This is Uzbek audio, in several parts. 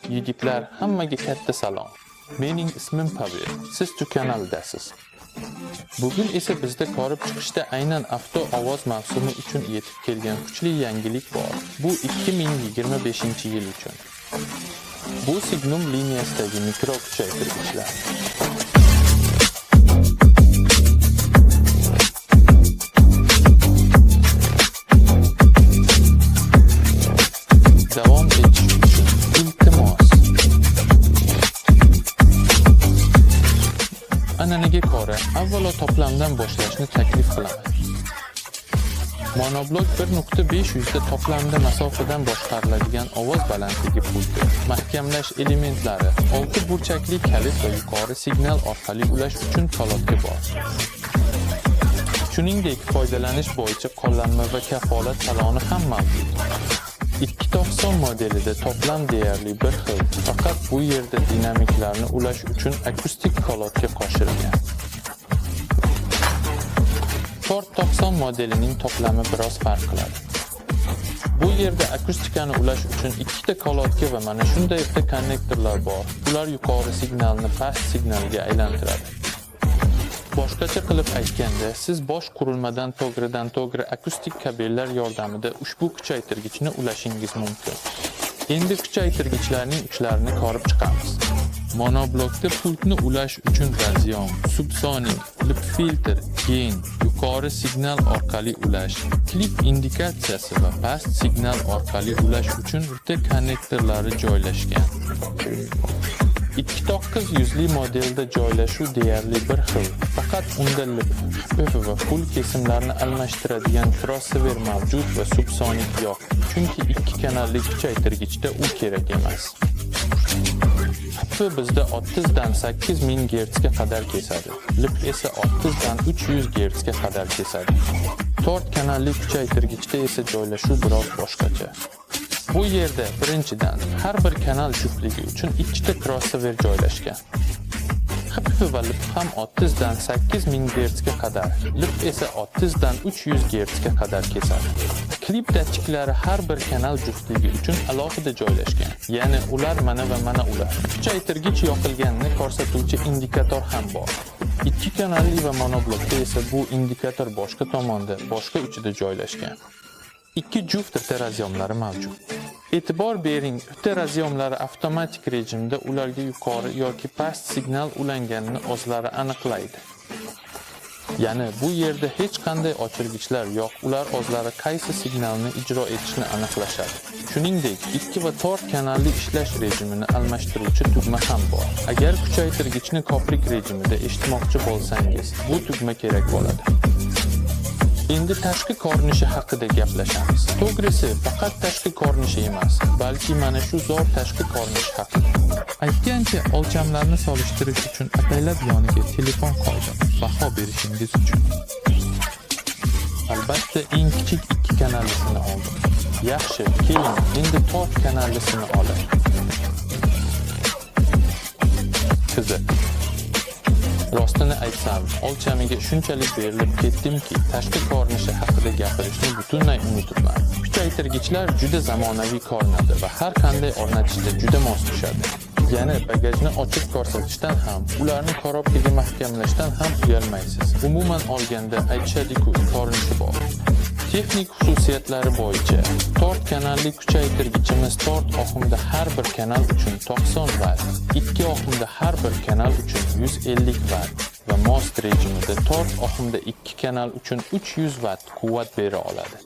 Yigitlar, hammaga katta salom. Mening ismim Pavel. Siz shu kanaldasiz. Bugun esa bizda ko'rib chiqishda aynan avto ovoz mavsumi uchun yetib kelgan kuchli yangilik bor. Bu 2025-yil uchun. Bu Signum liniyasidagi mikro kuchaytirgichlar. Davom etish uchun iltimos. An'anaga ko'ra, avvalo to'plamdan boshlashni taklif qilaman. Monoblok 1.500 da to'plamda masofadan boshqariladigan ovoz balandligi pulti, mahkamlash elementlari, 6 burchakli kalit va yuqori signal orqali ulash uchun kalotka bor. Shuningdek, foydalanish bo'yicha qo'llanma va kafolat taloni ham mavjud. 290 modelida to'plam deyarli bir xil, faqat bu yerda dinamiklarni ulash uchun akustik kalotka qo'shilgan. 490 modelining to'plami biroz farq qiladi. Bu yerda akustikani ulash uchun ikkita kalotka va mana shunday bitta konnektorlar bor. Ular yuqori signalni past signalga aylantiradi. Boshqacha qilib aytganda, siz bosh qurilmadan to'g'ridan-to'g'ri akustik kabellar yordamida ushbu kuchaytirgichni ulashingiz mumkin. Endi kuchaytirgichlarning uchlarini ko'rib chiqamiz. Monoblokda pultni ulash uchun razion, subsonik, lip filtr, gain, yuqori signal orqali ulash, klip indikatsiyasi va past signal orqali ulash uchun bitta konnektorlari joylashgan. 2.9 yuzli modelda joylashuv deyarli bir xil, faqat unda lip, PF va full kesimlarni almashtiradigan crossover mavjud va subsonik yo'q, chunki ikki kanalli kuchaytirgichda u kerak emas. PF bizda 30 dan 8000 Hz ga qadar kesadi, lip esa 30 dan 300 Hz ga qadar kesadi. 4 kanalli kuchaytirgichda esa joylashuv biroz boshqacha. Bu yerda birinchidan har bir kanal juftligi uchun ikkita crossover joylashgan. PF va lip ham 30 dan 8000 Hz ga qadar, lip esa 30 dan 300 Hz ga qadar kesadi. Klip datchiklari har bir kanal juftligi uchun alohida joylashgan. Ya'ni ular mana va mana ular. Kuchaytirgich yoqilganini ko'rsatuvchi indikator ham bor. Ikki kanalli va monoblokda esa bu indikator boshqa tomonda, boshqa uchida joylashgan. Ikki juft razyomlari mavjud. E'tibor bering, razyomlari avtomatik rejimda ularga yuqori yoki past signal ulanganini o'zlari aniqlaydi. Ya'ni bu yerda hech qanday o'chirgichlar yo'q, ular o'zlari qaysi signalni ijro etishni aniqlashadi. Shuningdek, 2 va 4 kanalli ishlash rejimini almashtiruvchi tugma ham bor. Agar kuchaytirgichni ko'prik rejimida eshitmoqchi bo'lsangiz, bu tugma kerak bo'ladi. Endi tashqi ko'rinishi haqida gaplashamiz. To'g'risi, faqat tashqi ko'rinishi emas, balki mana shu zo'r tashqi ko'rinish haqida. Aytgancha, o'lchamlarni solishtirish uchun ataylab yoniga telefon qo'ydim, baho berishingiz uchun. Albatta, eng kichik 2 kanallisini oldim. Yaxshi, keling, endi 4 kanallisini olay. Qiziq. Rostini aytsam, o'lchamiga shunchalik berilib ketdimki, tashqi ko'rinishi haqida gapirishni butunlay unutibman. Kuchaytirgichlar juda zamonaviy ko'rinadi va har qanday o'rnatishda juda mos tushadi. Ya'ni bagajni ochib ko'rsatishdan ham, ularni korobkaga mahkamlashdan ham uyalmaysiz. Umuman olganda aytishadi-ku, ko'rinishi bor. Texnik xususiyatlari bo'yicha 4 kanalli kuchaytirgichimiz 4 oqimda har bir kanal uchun 90 Watt, 2 oqimda har bir kanal uchun 150 Watt va most rejimida 4 oqimda 2 kanal uchun 300 Watt quvvat bera oladi.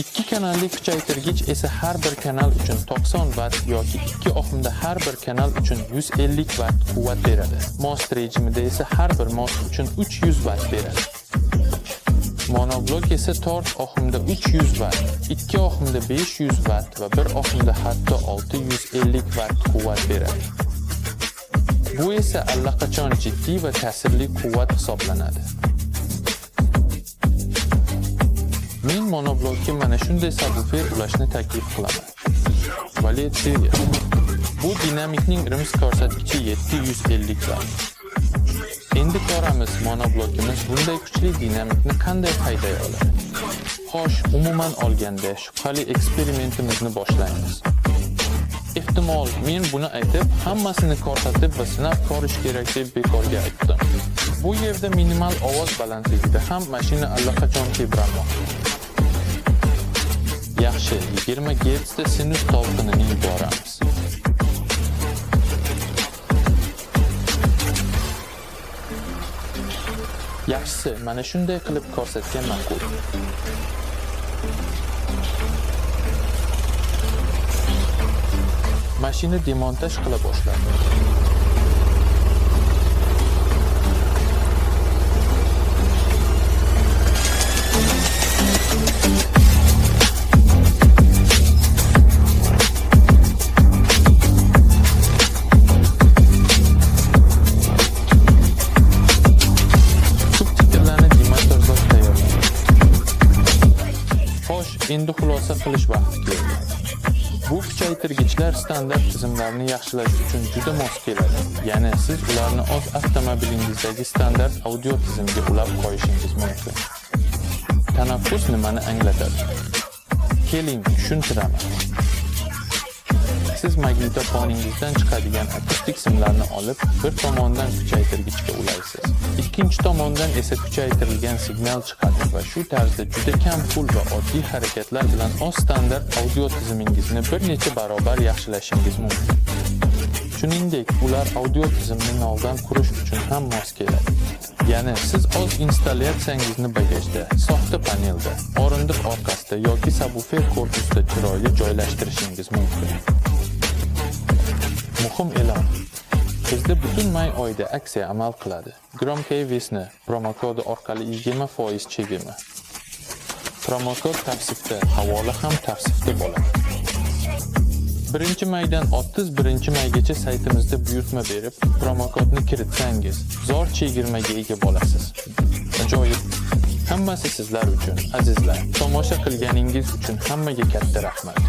2 kanalli kuchaytirgich esa har bir kanal uchun 90 Watt yoki 2 oqimda har bir kanal uchun 150 Watt quvvat beradi. Most rejimida esa har bir most uchun 300 Watt beradi. Monoblok esa 4 oqimda 300 Watt, 2 oqimda 500 Watt va 1 oqimda hatto 650 Watt quvvat beradi. Bu esa allaqachon jiddiy va ta'sirli quvvat hisoblanadi. Men monoblokka mana shunday subwoofer ulashni taklif qilaman. Valet seriya. Bu dinamikning RMS ko'rsatkichi 750 Watt. Endi ko'ramiz monoblokimiz bunday kuchli dinamikni qanday hayday oladi. Xo'sh, umuman olganda shubhali eksperimentimizni boshlaymiz. Ehtimol men buni aytib, hammasini ko'rsatib va sinab ko'rish kerak deb bekorga aytdim. Bu yerda minimal ovoz balandligida ham mashina allaqachon tebranmoqda. Yaxshi, 20 Hz da sinus to'lqinini yuboramiz. Yaxshisi, mana shunday qilib ko'rsatgan ma'qul. Mashina demontaj qila boshladi. Subtitrlarni demontajlash tayyor. Xo'sh, endi xulosa qilish vaqti keldi. Bu kuchaytirgichlar standart tizimlarni yaxshilash uchun juda mos keladi. Ya'ni siz ularni o'z avtomobilingizdagi standart audio tizimga ulab qo'yishingiz mumkin. Tanaffus nimani anglatadi? Keling, tushuntiraman. Siz magnitofoningizdan chiqadigan akustik simlarni olib, bir tomondan kuchaytirgichga ulaysiz. Ikkinchi tomondan esa kuchaytirilgan signal chiqadi va shu tarzda juda kam pul va oddiy harakatlar bilan o'z standart audio tizimingizni bir necha barobar yaxshilashingiz mumkin. Shuningdek, ular audio tizimni noldan qurish uchun ham mos keladi. Ya'ni siz o'z installyatsiyangizni bagajda, soxta panelda, o'rindiq orqasida yoki subwoofer korpusida chiroyli joylashtirishingiz mumkin. Muhim e'lon. Bizda butun may oyida aksiya amal qiladi. Gromkay Vesni promokodi orqali 20% chegirma. Promokod tavsifda, havola ham tavsifda bo'ladi. 1 maydan 31 maygacha saytimizda buyurtma berib, promokodni kiritsangiz, zo'r chegirmaga ega bo'lasiz. Ajoyib. Hammasi sizlar uchun, azizlar. Tomosha qilganingiz uchun hammaga katta rahmat.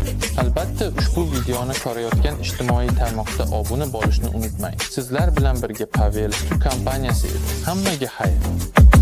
Albatta, ushbu videoni ko'rayotgan ijtimoiy tarmoqda obuna bo'lishni unutmang. Sizlar bilan birga Pavel kompaniyasi edi. Hammaga xayr.